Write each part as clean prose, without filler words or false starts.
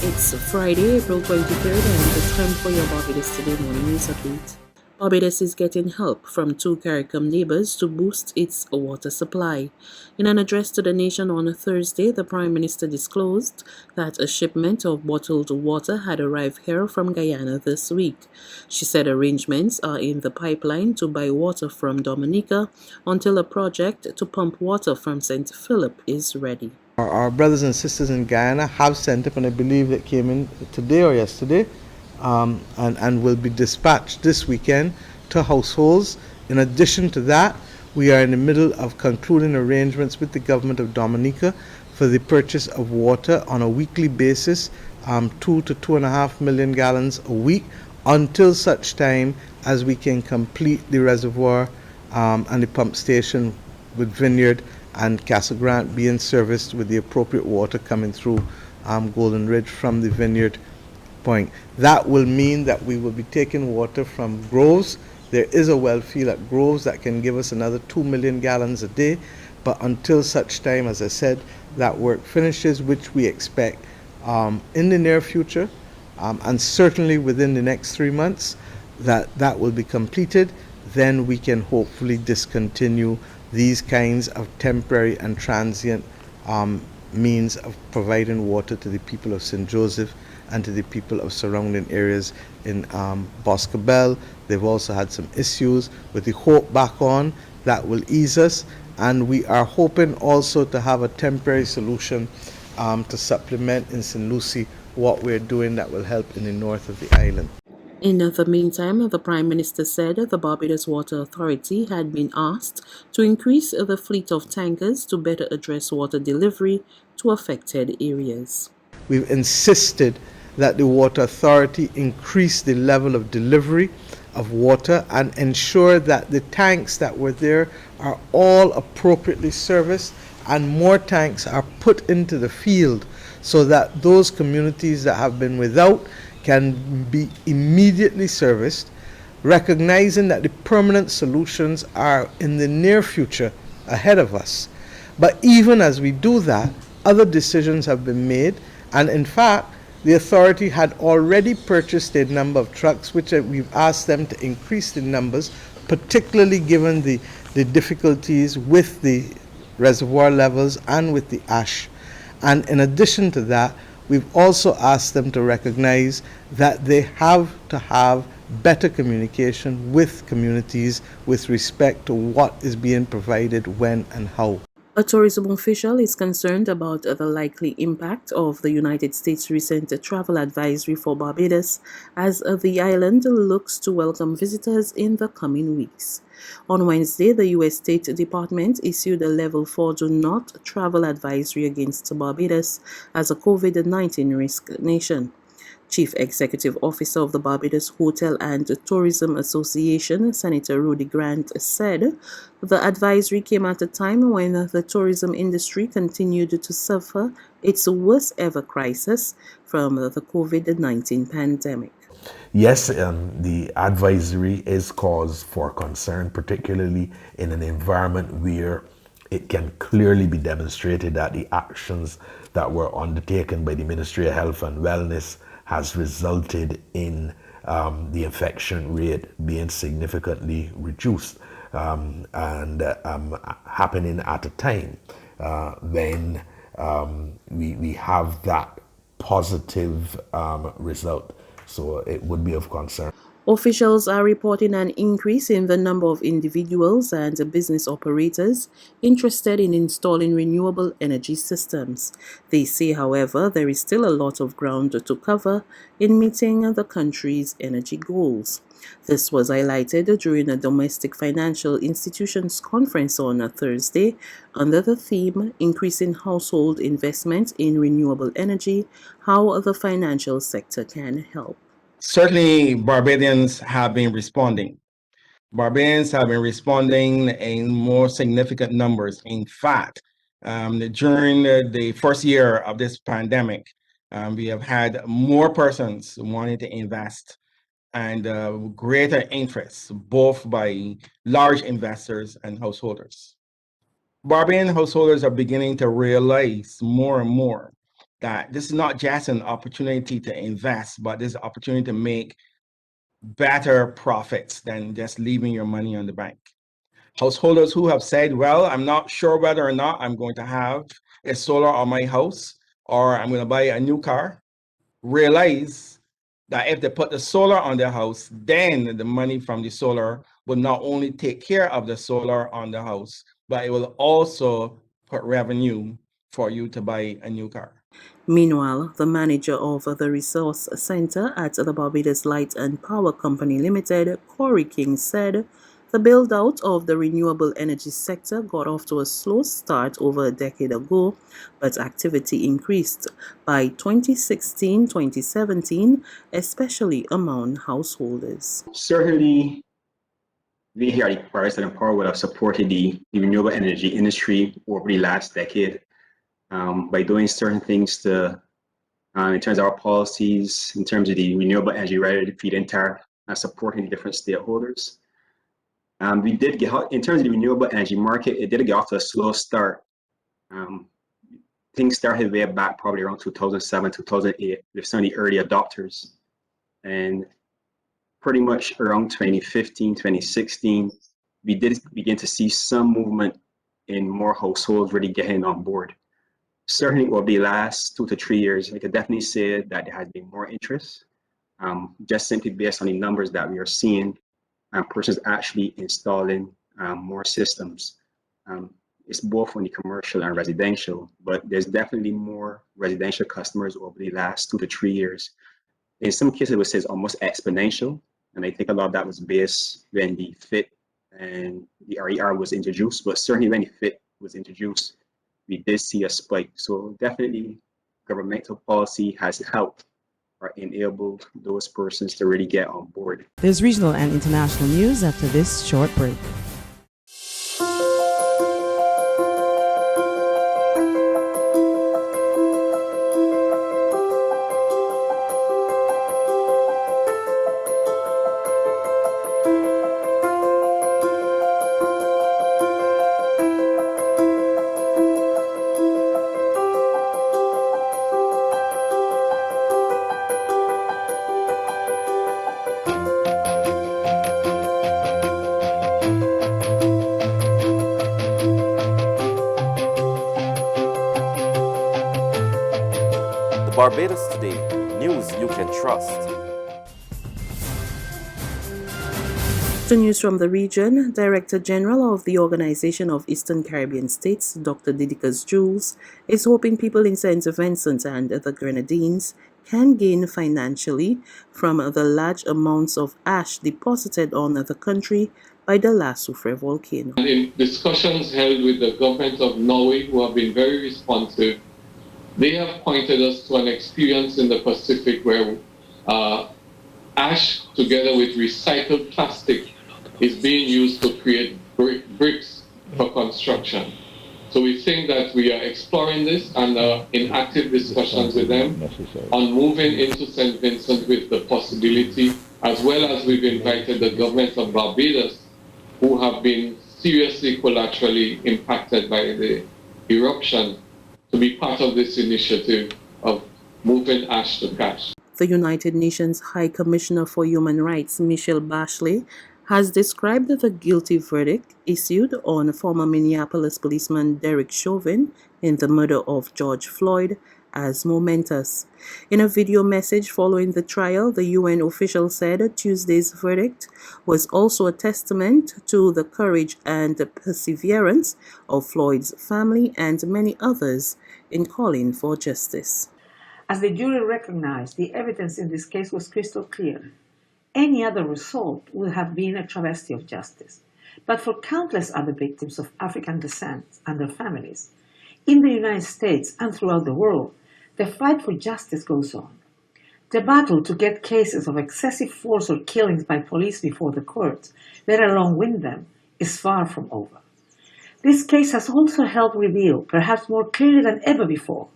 It's Friday, April 23rd, and it's time for your Barbados Today morning news update. Barbados is getting help from two CARICOM neighbours to boost its water supply. In an address to the nation on Thursday, the Prime Minister disclosed that a shipment of bottled water had arrived here from Guyana this week. She said arrangements are in the pipeline to buy water from Dominica until a project to pump water from St. Philip is ready. Our brothers and sisters in Guyana have sent up, and I believe it came in today or yesterday, and will be dispatched this weekend to households. In addition to that, we are in the middle of concluding arrangements with the government of Dominica for the purchase of water on a weekly basis, 2 to 2.5 million gallons a week, until such time as we can complete the reservoir and the pump station with Vineyard and Castle Grant being serviced with the appropriate water coming through Golden Ridge from the Vineyard point. That will mean that we will be taking water from Groves. There is a well field at Groves that can give us another 2 million gallons a day, but until such time, as I said, that work finishes, which we expect in the near future, and certainly within the next 3 months, that will be completed. Then we can hopefully discontinue these kinds of temporary and transient means of providing water to the people of St. Joseph and to the people of surrounding areas in Boscobel. They've also had some issues with the Hope back on. That will ease us, and we are hoping also to have a temporary solution to supplement in St. Lucie what we're doing that will help in the north of the island. In the meantime, the Prime Minister said the Barbados Water Authority had been asked to increase the fleet of tankers to better address water delivery to affected areas. We've insisted that the Water Authority increase the level of delivery of water and ensure that the tanks that were there are all appropriately serviced and more tanks are put into the field so that those communities that have been without can be immediately serviced, recognizing that the permanent solutions are in the near future ahead of us. But even as we do that, other decisions have been made, and in fact, the authority had already purchased a number of trucks, which we've asked them to increase the numbers, particularly given the difficulties with the reservoir levels and with the ash. And in addition to that, we've also asked them to recognize that they have to have better communication with communities with respect to what is being provided, when, and how. A tourism official is concerned about the likely impact of the United States' recent travel advisory for Barbados as the island looks to welcome visitors in the coming weeks. On Wednesday, the U.S. State Department issued a Level 4 Do Not Travel advisory against Barbados as a COVID-19 risk nation. Chief Executive Officer of the Barbados Hotel and Tourism Association, Senator Rudy said the advisory came at a time when the tourism industry continued to suffer its worst ever crisis from the COVID-19 pandemic. Yes, the advisory is cause for concern, particularly in an environment where it can clearly be demonstrated that the actions that were undertaken by the Ministry of Health and Wellness has resulted in the infection rate being significantly reduced and happening at a time when we have that positive result. So it would be of concern. Officials are reporting an increase in the number of individuals and business operators interested in installing renewable energy systems. They say, however, there is still a lot of ground to cover in meeting the country's energy goals. This was highlighted during a domestic financial institutions conference on Thursday under the theme Increasing Household Investment in Renewable Energy, How the Financial Sector Can Help. Certainly, Barbadians have been responding. Barbadians have been responding in more significant numbers. In fact, during the first year of this pandemic, we have had more persons wanting to invest and greater interest, both by large investors and householders. Barbadian householders are beginning to realize more and more that this is not just an opportunity to invest, but this is an opportunity to make better profits than just leaving your money on the bank. Householders who have said, well, I'm not sure whether or not I'm going to have a solar on my house or I'm going to buy a new car, realize that if they put the solar on their house, then the money from the solar will not only take care of the solar on the house, but it will also put revenue for you to buy a new car. Meanwhile, the manager of the resource center at the Barbados Light and Power Company Limited, CARICOM, said the build-out of the renewable energy sector got off to a slow start over a decade ago, but activity increased by 2016-2017, especially among householders. Certainly, we here at Barbados Light and Power would have supported the renewable energy industry over the last decade by doing certain things to, in terms of our policies, in terms of the renewable energy ready feed-in tariff, and supporting the different stakeholders. We did get, in terms of the renewable energy market, it did get off to a slow start. Things started way back probably around 2007, 2008 with some of the early adopters. And pretty much around 2015, 2016, we did begin to see some movement in more households really getting on board. Certainly over the last 2 to 3 years, I could definitely say that there has been more interest, just simply based on the numbers that we are seeing, persons actually installing more systems. It's both on the commercial and residential, but there's definitely more residential customers over the last 2 to 3 years. In some cases, it would say it's almost exponential. And I think a lot of that was based when the FIT and the RER was introduced, but certainly when the FIT was introduced, we did see a spike. So definitely governmental policy has helped or enabled those persons to really get on board. There's regional and international news after this short break. Barbados Today, news you can trust. To news from the region, Director General of the Organization of Eastern Caribbean States, Dr. Didicus Jules, is hoping people in St. Vincent and the Grenadines can gain financially from the large amounts of ash deposited on the country by the La Soufrière volcano. In discussions held with the government of Norway, who have been very responsive, they have pointed us to an experience in the Pacific where ash together with recycled plastic is being used to create bricks for construction. So we think that we are exploring this and in active discussions with them on moving into St. Vincent with the possibility, as well as we've invited the government of Barbados, who have been seriously collaterally impacted by the eruption, to be part of this initiative of moving ash to cash. The United Nations High Commissioner for Human Rights, Michelle Bachelet, has described the guilty verdict issued on former Minneapolis policeman Derek Chauvin in the murder of George Floyd as momentous. In a video message following the trial, the UN official said Tuesday's verdict was also a testament to the courage and perseverance of Floyd's family and many others in calling for justice. As the jury recognized, the evidence in this case was crystal clear. Any other result would have been a travesty of justice. But for countless other victims of African descent and their families, in the United States and throughout the world, the fight for justice goes on. The battle to get cases of excessive force or killings by police before the courts, let alone win them, is far from over. This case has also helped reveal, perhaps more clearly than ever before,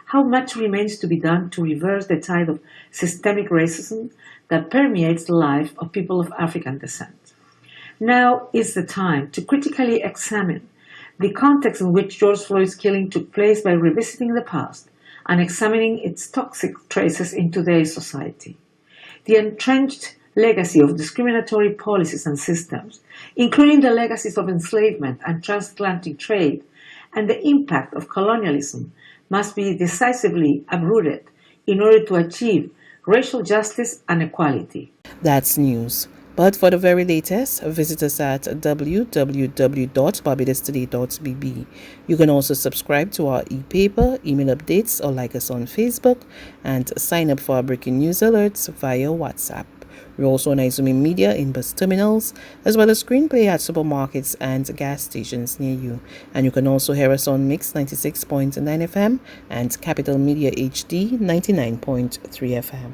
how much remains to be done to reverse the tide of systemic racism that permeates the life of people of African descent. Now is the time to critically examine the context in which George Floyd's killing took place by revisiting the past and examining its toxic traces in today's society. The entrenched legacy of discriminatory policies and systems, including the legacies of enslavement and transatlantic trade, and the impact of colonialism, must be decisively uprooted in order to achieve racial justice and equality. That's news. But for the very latest, visit us at www.barbadostoday.bb. You can also subscribe to our e-paper, email updates, or like us on Facebook, and sign up for our breaking news alerts via WhatsApp. We're also on Izumi Media in bus terminals, as well as screenplay at supermarkets and gas stations near you. And you can also hear us on Mix 96.9 FM and Capital Media HD 99.3 FM.